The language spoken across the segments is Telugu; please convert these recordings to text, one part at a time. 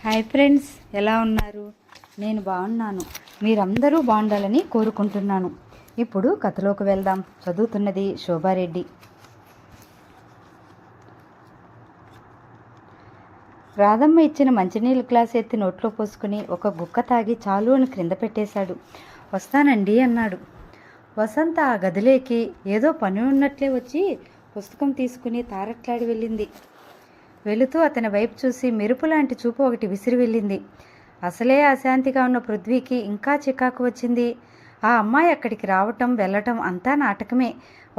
హాయ్ ఫ్రెండ్స్, ఎలా ఉన్నారు? నేను బాగున్నాను. మీరందరూ బాగుండాలని కోరుకుంటున్నాను. ఇప్పుడు కథలోకి వెళ్దాం. చదువుతున్నది శోభారెడ్డి. రాధమ్మ ఇచ్చిన మంచినీళ్ళ గ్లాస్ ఎత్తి నోట్లో పోసుకుని ఒక గుక్క తాగి చాలు అని క్రింద పెట్టేశాడు. వస్తానండి అన్నాడు. వసంత ఆ గదిలోకి ఏదో పని ఉన్నట్లే వచ్చి పుస్తకం తీసుకుని తారట్లాడి వెళ్ళింది. వెళుతూ అతని వైపు చూసి మెరుపు లాంటి చూపు ఒకటి విసిరి వెళ్ళింది. అసలే అశాంతిగా ఉన్న పృథ్వీకి ఇంకా చికాకు వచ్చింది. ఆ అమ్మాయి అక్కడికి రావటం వెళ్ళటం అంతా నాటకమే.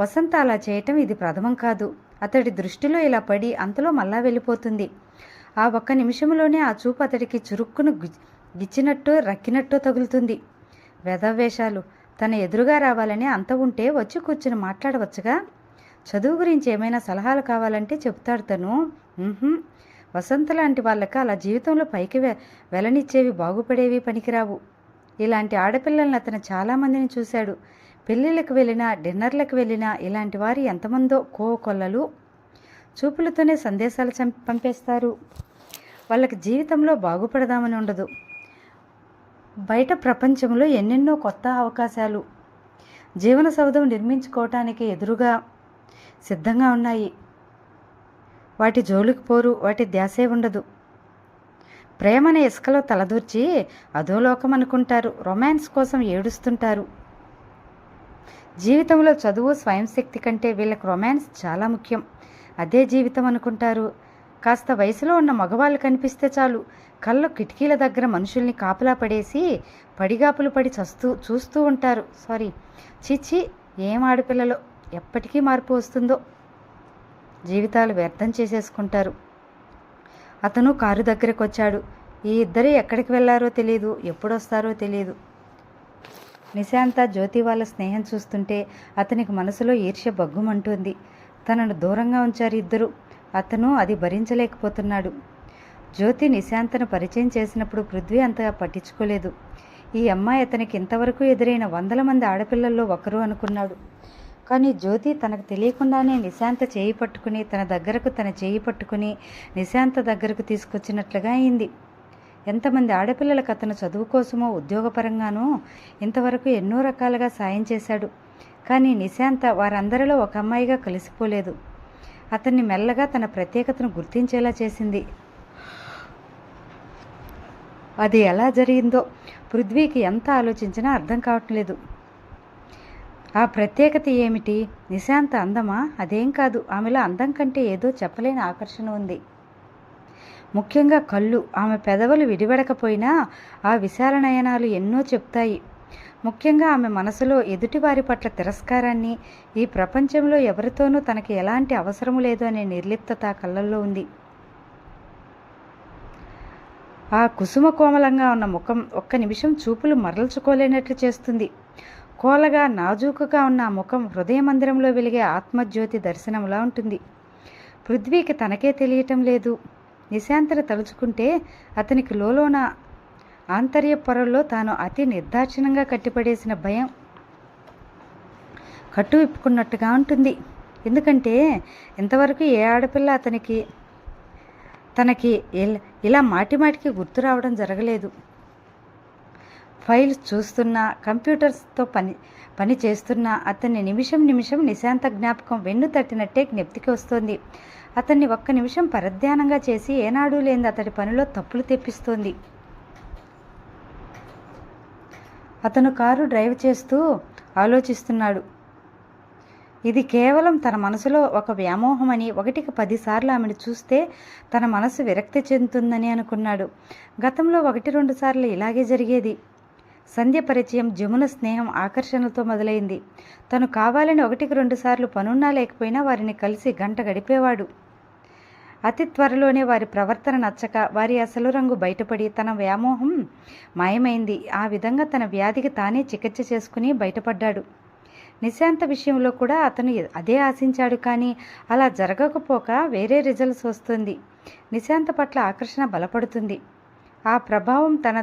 వసంత అలా చేయటం ఇది ప్రథమం కాదు. అతడి దృష్టిలో ఇలా పడి అంతలో మళ్ళా వెళ్ళిపోతుంది. ఆ ఒక్క నిమిషంలోనే ఆ చూపు అతడికి చురుక్కును గిచ్చినట్టు రక్కినట్టు తగులుతుంది. వెధవేషాలు. తన ఎదురుగా రావాలని అంత ఉంటే వచ్చి కూర్చుని మాట్లాడవచ్చుగా. చదువు గురించి ఏమైనా సలహాలు కావాలంటే చెప్తాడు తను. వసంత లాంటి వాళ్ళకి అలా జీవితంలో పైకి వెలనిచ్చేవి బాగుపడేవి పనికిరావు. ఇలాంటి ఆడపిల్లల్ని అతను చాలామందిని చూశాడు. పెళ్ళిళ్ళకి వెళ్ళినా డిన్నర్లకు వెళ్ళినా ఇలాంటి వారు ఎంతమందో కోకొల్లలు. చూపులతోనే సందేశాలు పంపేస్తారు. వాళ్ళకి జీవితంలో బాగుపడదామని ఉండదు. బయట ప్రపంచంలో ఎన్నెన్నో కొత్త అవకాశాలు జీవన సౌధం నిర్మించుకోవటానికి ఎదురుగా సిద్ధంగా ఉన్నాయి. వాటి జోలికి పోరు, వాటి ధ్యాసే ఉండదు. ప్రేమనే ఇసుకలో తలదూర్చి అధోలోకం అనుకుంటారు. రొమాన్స్ కోసం ఏడుస్తుంటారు. జీవితంలో చదువు స్వయం శక్తి కంటే వీళ్ళకి రొమాన్స్ చాలా ముఖ్యం. అదే జీవితం అనుకుంటారు. కాస్త వయసులో ఉన్న మగవాళ్ళు కనిపిస్తే చాలు కళ్ళు కిటికీల దగ్గర మనుషుల్ని కాపలా పడేసి పడిగాపులు పడి చూస్తూ ఉంటారు. చీచి, ఏం ఆడపిల్లలో ఎప్పటికీ మార్పు వస్తుందో. జీవితాలు వ్యర్థం చేసేసుకుంటారు. అతను కారు దగ్గరకు వచ్చాడు. ఈ ఇద్దరు ఎక్కడికి వెళ్ళారో తెలియదు, ఎప్పుడొస్తారో తెలియదు. నిశాంత జ్యోతి వాళ్ళ స్నేహం చూస్తుంటే అతనికి మనసులో ఈర్ష్య బగ్గుమంటుంది. తనను దూరంగా ఉంచారు ఇద్దరు. అతను అది భరించలేకపోతున్నాడు. జ్యోతి నిశాంతను పరిచయం చేసినప్పుడు పృథ్వీ అంతగా పట్టించుకోలేదు. ఈ అమ్మాయి అతనికి ఇంతవరకు ఎదురైన 100 మంది ఆడపిల్లల్లో ఒకరు అనుకున్నాడు. కానీ జ్యోతి తనకు తెలియకుండానే నిశాంత చేయి పట్టుకుని తన చేయి పట్టుకుని నిశాంత దగ్గరకు తీసుకొచ్చినట్లుగా అయింది. ఎంతమంది ఆడపిల్లలకు అతను చదువు కోసమో ఉద్యోగపరంగానో ఇంతవరకు ఎన్నో రకాలుగా సాయం చేశాడు. కానీ నిశాంత వారందరిలో ఒక అమ్మాయిగా కలిసిపోలేదు. అతన్ని మెల్లగా తన ప్రత్యేకతను గుర్తించేలా చేసింది. అది ఎలా జరిగిందో పృథ్వీకి ఎంత ఆలోచించినా అర్థం కావట్లేదు. ఆ ప్రత్యేకత ఏమిటి? నిశాంత అందమా? అదేం కాదు. ఆమెలో అందం కంటే ఏదో చెప్పలేని ఆకర్షణ ఉంది. ముఖ్యంగా కళ్ళు. ఆమె పెదవులు విడివడకపోయినా ఆ విశాల నయనాలు ఎన్నో చెప్తాయి. ముఖ్యంగా ఆమె మనసులో ఎదుటివారి పట్ల తిరస్కారాన్ని, ఈ ప్రపంచంలో ఎవరితోనూ తనకి ఎలాంటి అవసరం లేదు అనే నిర్లిప్తత కళ్ళల్లో ఉంది. ఆ కుసుమ కోమలంగా ఉన్న ముఖం ఒక్క నిమిషం చూపులు మరల్చుకోలేనట్లు చేస్తుంది. కోలగా నాజూకుగా ఉన్న ఆ ముఖం హృదయ మందిరంలో వెలిగే ఆత్మజ్యోతి దర్శనంలా ఉంటుంది. పృథ్వీకి తనకే తెలియటం లేదు. నిశాంతను తలుచుకుంటే అతనికి లోలోన ఆంతర్య పొరల్లో తాను అతి నిర్దాక్షిణ్యంగా కట్టిపడేసిన భయం కట్టు విప్పుకున్నట్టుగా ఉంటుంది. ఎందుకంటే ఇంతవరకు ఏ ఆడపిల్ల తనకి ఇలా మాటిమాటికి గుర్తు రావడం జరగలేదు. ఫైల్స్ చూస్తున్నా, కంప్యూటర్స్తో పని చేస్తున్నా అతన్ని నిమిషం నిశాంత జ్ఞాపకం వెన్ను తట్టినట్టే జ్ఞప్తికి వస్తోంది. అతన్ని ఒక్క నిమిషం పరధ్యానంగా చేసి ఏనాడూ లేని అతడి పనిలో తప్పులు తెప్పిస్తోంది. అతను కారు డ్రైవ్ చేస్తూ ఆలోచిస్తున్నాడు. ఇది కేవలం తన మనసులో ఒక వ్యామోహమని, 1కి 10 సార్లు ఆమెను చూస్తే తన మనసు విరక్తి చెందుతుందని అనుకున్నాడు. గతంలో 1-2 సార్లు ఇలాగే జరిగేది. సంధ్య పరిచయం, జమున స్నేహం ఆకర్షణలతో మొదలైంది. తను కావాలని 1-2 సార్లు పనున్నా లేకపోయినా వారిని కలిసి గంట గడిపేవాడు. అతి త్వరలోనే వారి ప్రవర్తన నచ్చక వారి అసలు రంగు బయటపడి తన వ్యామోహం మాయమైంది. ఆ విధంగా తన వ్యాధికి తానే చికిత్స చేసుకుని బయటపడ్డాడు. నిశాంత విషయంలో కూడా అతను అదే ఆశించాడు. కానీ అలా జరగకపోక వేరే రిజల్ట్స్ వస్తుంది. నిశాంత పట్ల ఆకర్షణ బలపడుతుంది. ఆ ప్రభావం తన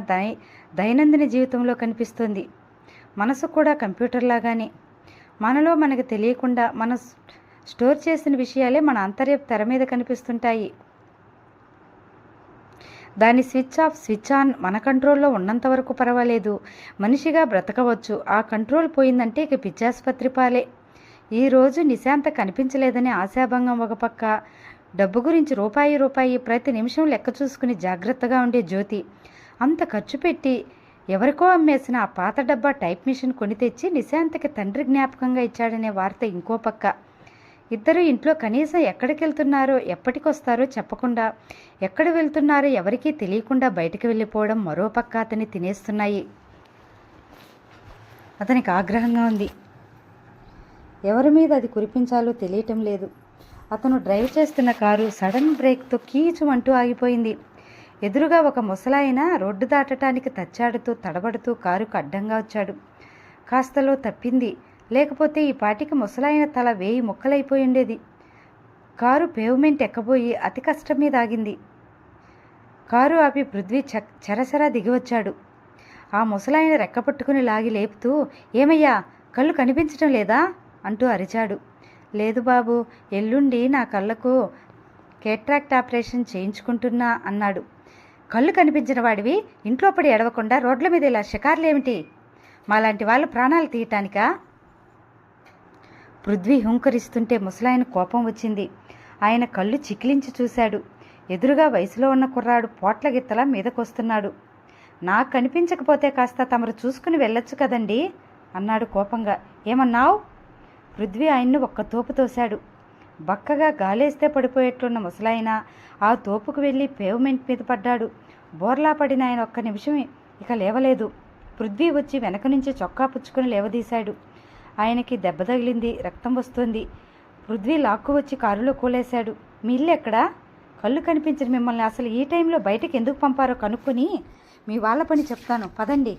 దైనందిన జీవితంలో కనిపిస్తుంది. మనసు కూడా కంప్యూటర్ లాగానే మనలో మనకు తెలియకుండా మన స్టోర్ చేసిన విషయాలే మన అంతర్య తెర మీద కనిపిస్తుంటాయి. దాని స్విచ్ ఆఫ్ స్విచ్ ఆన్ మన కంట్రోల్లో ఉన్నంత వరకు పర్వాలేదు, మనిషిగా బ్రతకవచ్చు. ఆ కంట్రోల్ పోయిందంటే ఇక పిచ్చాసుపత్రి పాలే. ఈరోజు నిశాంత కనిపించలేదని ఆశాభంగం ఒక పక్క, డబ్బు గురించి రూపాయి ప్రతి నిమిషం లెక్క చూసుకుని జాగ్రత్తగా ఉండే జ్యోతి. అంత ఖర్చు పెట్టి ఎవరికో అమ్మేసిన ఆ పాత డబ్బా టైప్ మిషన్ కొని తెచ్చి నిశాంతకి తండ్రి జ్ఞాపకంగా ఇచ్చాడనే వార్త ఇంకో పక్క. ఇద్దరు ఇంట్లో కనీసం ఎక్కడికి వెళ్తున్నారో ఎప్పటికొస్తారో చెప్పకుండా, ఎక్కడ వెళ్తున్నారో ఎవరికీ తెలియకుండా బయటకు వెళ్ళిపోవడం మరో పక్క అతన్ని తినేస్తున్నాయి. అతనికి ఆగ్రహంగా ఉంది. ఎవరి మీద అది కురిపించాలో తెలియటం లేదు. అతను డ్రైవ్ చేస్తున్న కారు సడన్ బ్రేక్తో కీచుమంటూ ఆగిపోయింది. ఎదురుగా ఒక ముసలాయన రోడ్డు దాటడానికి తచ్చాడుతూ తడబడుతూ కారుకు అడ్డంగా వచ్చాడు. కాస్తలో తప్పింది, లేకపోతే ఈ పాటికి ముసలాయన తల 1000 ముక్కలైపోయి ఉండేది. కారు పేవ్మెంట్ ఎక్కబోయి అతి కష్టం మీద ఆగింది. కారు ఆపి పృథ్వీ చెరసరా దిగివచ్చాడు. ఆ ముసలాయన రెక్కపట్టుకుని లాగి లేపుతూ, ఏమయ్యా, కళ్ళు కనిపించడం లేదా అంటూ అరిచాడు. లేదు బాబు, ఎల్లుండి నా కళ్ళకు కేట్రాక్ట్ ఆపరేషన్ చేయించుకుంటున్నా అన్నాడు. కళ్ళు కనిపించిన వాడివి ఇంట్లో పడి ఎడవకుండా రోడ్ల మీద ఇలా షికార్లేమిటి? మాలాంటి వాళ్ళు ప్రాణాలు తీయటానికా? పృథ్వీ హుంకరిస్తుంటే ముసలాయన కోపం వచ్చింది. ఆయన కళ్ళు చికిలించి చూశాడు. ఎదురుగా వయసులో ఉన్న కుర్రాడు పోట్ల గిత్తలా మీదకొస్తున్నాడు. నాకు కనిపించకపోతే కాస్త తమరు చూసుకుని వెళ్ళొచ్చు కదండి అన్నాడు కోపంగా. ఏమన్నావు? పృథ్వీ ఆయన్ను ఒక్క తోపు తోశాడు. బక్కగా గాలేస్తే పడిపోయేట్లున్న ముసలాయన ఆ తోపుకు వెళ్ళి పేవ్మెంట్ మీద పడ్డాడు. బోర్లా పడిన ఆయన ఒక్క నిమిషం ఇక లేవలేదు. పృథ్వీ వచ్చి వెనక నుంచి చొక్కా పుచ్చుకొని లేవదీశాడు. ఆయనకి దెబ్బ తగిలింది, రక్తం వస్తుంది. పృథ్వీ లాక్కు వచ్చి కారులో కూలేశాడు. మీ ఇల్లు ఎక్కడా? కళ్ళు కనిపించిన మిమ్మల్ని అసలు ఈ టైంలో బయటకు ఎందుకు పంపారో కనుక్కొని మీ వాళ్ళ పని చెప్తాను, పదండి.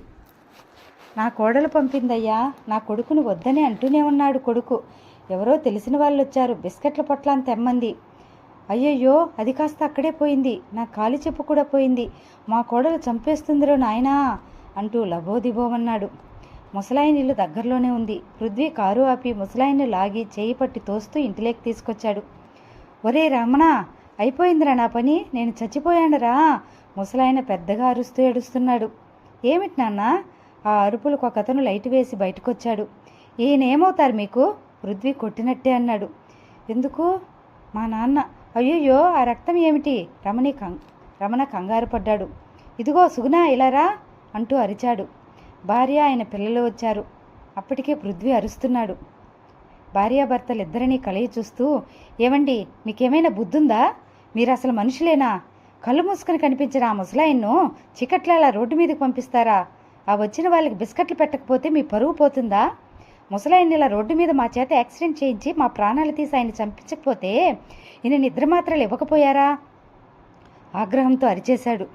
నా కోడలు పంపిందయ్యా, నా కొడుకును వద్దని అంటూనే ఉన్నాడు కొడుకు. ఎవరో తెలిసిన వాళ్ళు వచ్చారు, బిస్కెట్ల పొట్లాన్ని తెమ్మంది. అయ్యయ్యో, అది కాస్త అక్కడే పోయింది, నా కాలి చెప్పు కూడా పోయింది. మా కోడలు చంపేస్తుందిరో నాయనా అంటూ లబోదిబోమన్నాడు. ముసలాయన ఇల్లు దగ్గరలోనే ఉంది. పృథ్వీ కారు ఆపి ముసలాయన్ని లాగి చేయి పట్టి తోస్తూ ఇంటిలోకి తీసుకొచ్చాడు. ఒరే రమణ, అయిపోయిందిరా నా పని, నేను చచ్చిపోయానురా. ముసలాయన పెద్దగా అరుస్తూ ఏడుస్తున్నాడు. ఏమిటి నాన్న? ఆ అరుపులకు ఒక అతను లైట్ వేసి బయటకొచ్చాడు. ఈయనేమవుతారు మీకు? పృథ్వీ కొట్టినట్టే అన్నాడు. ఎందుకు? మా నాన్న. అయ్యయ్యో, ఆ రక్తం ఏమిటి? రమణ కంగారు పడ్డాడు. ఇదిగో సుగుణ, ఇలారా అంటూ అరిచాడు. భార్య ఆయన పిల్లలు వచ్చారు. అప్పటికే పృథ్వీ అరుస్తున్నాడు. భార్యాభర్తలిద్దరినీ కలయి చూస్తూ, ఏమండి, మీకేమైనా బుద్ధుందా? మీరు అసలు మనుషులేనా? కళ్ళు మూసుకొని కనిపించిన ఆ ముసలాయన్ను చీకట్ల అలా రోడ్డు మీదకి పంపిస్తారా? ఆ వచ్చిన వాళ్ళకి బిస్కెట్లు పెట్టకపోతే మీ పరువు పోతుందా? ముసలాయన్ని ఇలా రోడ్డు మీద మా చేత యాక్సిడెంట్ చేయించి మా ప్రాణాలు తీసి ఆయన చంపించకపోతే ఈయన నిద్ర మాత్రలు ఇవ్వకపోయారా? ఆగ్రహంతో అరిచేశాడు.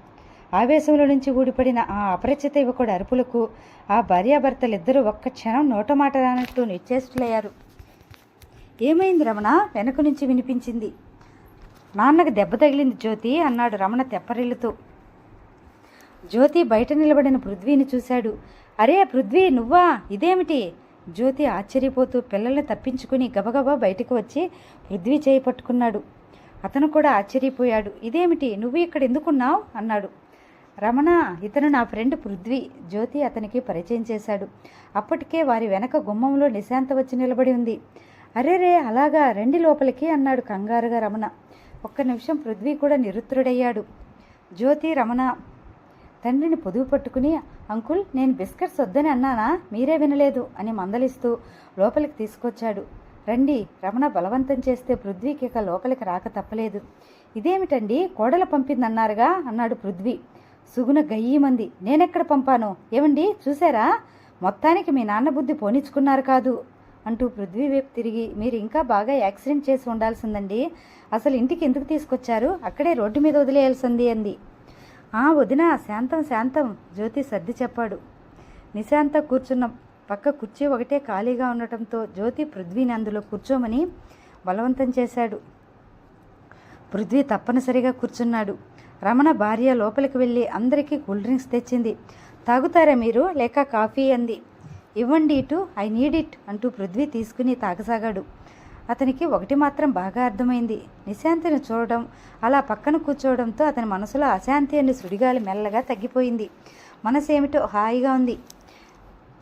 ఆవేశంలో నుంచి ఊడిపడిన ఆ అపరిచిత యువకుడి అరుపులకు ఆ భార్యాభర్తలిద్దరూ ఒక్క క్షణం నోటమాట రానట్టు నిశ్చేష్టులయ్యారు. ఏమైంది రమణ? వెనక నుంచి వినిపించింది. నాన్నకు దెబ్బ తగిలింది జ్యోతి అన్నాడు రమణ తెప్పరిల్లుతూ. జ్యోతి బయట నిలబడిన పృథ్వీని చూశాడు. అరే పృథ్వీ, నువ్వా? ఇదేమిటి? జ్యోతి ఆశ్చర్యపోతూ పిల్లల్ని తప్పించుకుని గబగబా బయటకు వచ్చి పృథ్వీ చేయి పట్టుకున్నాడు. అతను కూడా ఆశ్చర్యపోయాడు. ఇదేమిటి, నువ్వు ఇక్కడ ఎందుకున్నావు అన్నాడు. రమణ, ఇతను నా ఫ్రెండ్ పృథ్వీ. జ్యోతి అతనికి పరిచయం చేశాడు. అప్పటికే వారి వెనక గుమ్మంలో నిశాంత వచ్చి నిలబడి ఉంది. అరేరే, అలాగా, రండి లోపలికి అన్నాడు కంగారుగా రమణ. ఒక్క నిమిషం పృథ్వీ కూడా నిరుత్తరుడయ్యాడు. జ్యోతి రమణ తండ్రిని పొదువు పట్టుకుని, అంకుల్, నేను బిస్కెట్స్ వద్దని అన్నానా? మీరే వినలేదు అని మందలిస్తూ లోపలికి తీసుకొచ్చాడు. రండి. రమణ బలవంతం చేస్తే పృథ్వీకి ఇక లోపలికి రాక తప్పలేదు. ఇదేమిటండి, కోడలు పంపిందన్నారుగా అన్నాడు పృథ్వీ. సుగుణ గయ్యమంది. నేనెక్కడ పంపాను? ఏమండి, చూసారా? మొత్తానికి మీ నాన్న బుద్ధి పోనిచ్చుకున్నారు కాదు అంటూ పృథ్వీ వైపు తిరిగి, మీరు ఇంకా బాగా యాక్సిడెంట్ చేసి ఉండాల్సిందండి. అసలు ఇంటికి ఎందుకు తీసుకొచ్చారు? అక్కడే రోడ్డు మీద వదిలేయాల్సింది అంది. వదినా, శాంతం శాంతం, జ్యోతి సర్ది చెప్పాడు. నిశాంత కూర్చున్న పక్క కుర్చీ ఒకటే ఖాళీగా ఉండటంతో జ్యోతి పృథ్వీని అందులో కూర్చోమని బలవంతం చేశాడు. పృథ్వీ తప్పనిసరిగా కూర్చున్నాడు. రమణ భార్య లోపలికి వెళ్ళి అందరికీ కూల్ డ్రింక్స్ తెచ్చింది. తాగుతారా మీరు, లేక కాఫీ అంది. ఇవ్వండి ఇటు, ఐ నీడ్ ఇట్ అంటూ పృథ్వీ తీసుకుని తాగసాగాడు. అతనికి ఒకటి మాత్రం బాగా అర్థమైంది. నిశాంతిని చూడడం, అలా పక్కన కూర్చోవడంతో అతని మనసులో అశాంతి అనే సుడిగాలి మెల్లగా తగ్గిపోయింది. మనసేమిటో హాయిగా ఉంది.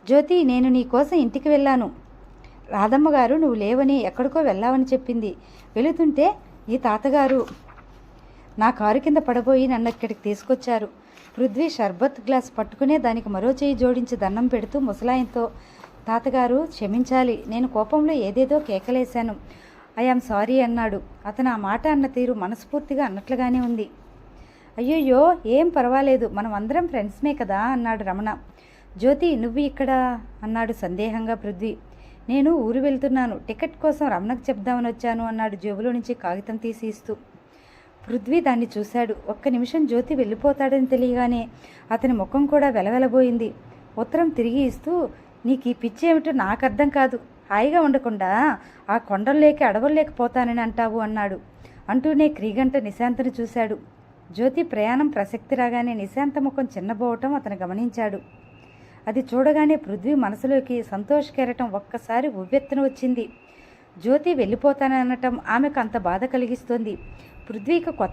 జ్యోతి, నేను నీ కోసం ఇంటికి వెళ్ళాను. రాధమ్మ గారు నువ్వు లేవని, ఎక్కడికో వెళ్ళావని చెప్పింది. వెళుతుంటే ఈ తాతగారు నా కారు కింద పడబోయి నన్ను ఇక్కడికి తీసుకొచ్చారు. పృథ్వీ షర్బత్ గ్లాస్ పట్టుకునే దానికి మరో చేయి జోడించి దండం పెడుతూ ముసలాయంతో, తాతగారు క్షమించాలి, నేను కోపంలో ఏదేదో కేకలేశాను. ఐఆమ్ సారీ అన్నాడు. అతను ఆ మాట అన్న తీరు మనస్ఫూర్తిగా అన్నట్లుగానే ఉంది. అయ్యయ్యో, ఏం పర్వాలేదు, మనం అందరం ఫ్రెండ్స్మే కదా అన్నాడు రమణ. జ్యోతి, నువ్వు ఇక్కడ అన్నాడు సందేహంగా పృథ్వీ. నేను ఊరు వెళ్తున్నాను, టికెట్ కోసం రమణకు చెప్దామని వచ్చాను అన్నాడు జేబులో నుంచి కాగితం తీసి ఇస్తూ. పృథ్వీ దాన్ని చూశాడు. ఒక్క నిమిషం జ్యోతి వెళ్ళిపోతాడని తెలియగానే అతని ముఖం కూడా వెలవెలబోయింది. ఉత్తరం తిరిగి ఇస్తూ, నీకు ఈ పిచ్చి ఏమిటో నాకు అర్థం కాదు. హాయిగా ఉండకుండా ఆ కొండల్లోకి అడవుల్లేకపోతానని అంటావు అన్నాడు. అంటూనే క్రీగంట నిశాంతను చూశాడు. జ్యోతి ప్రయాణం ప్రసక్తి రాగానే నిశాంత ముఖం చిన్నబోవటం అతను గమనించాడు. అది చూడగానే పృథ్వీ మనసులోకి సంతోష కెరటం ఒక్కసారి ఉవ్వెత్తున వచ్చింది. జ్యోతి వెళ్ళిపోతాననటం ఆమెకు అంత బాధ కలిగిస్తోంది. పృథ్వీకి కొత్త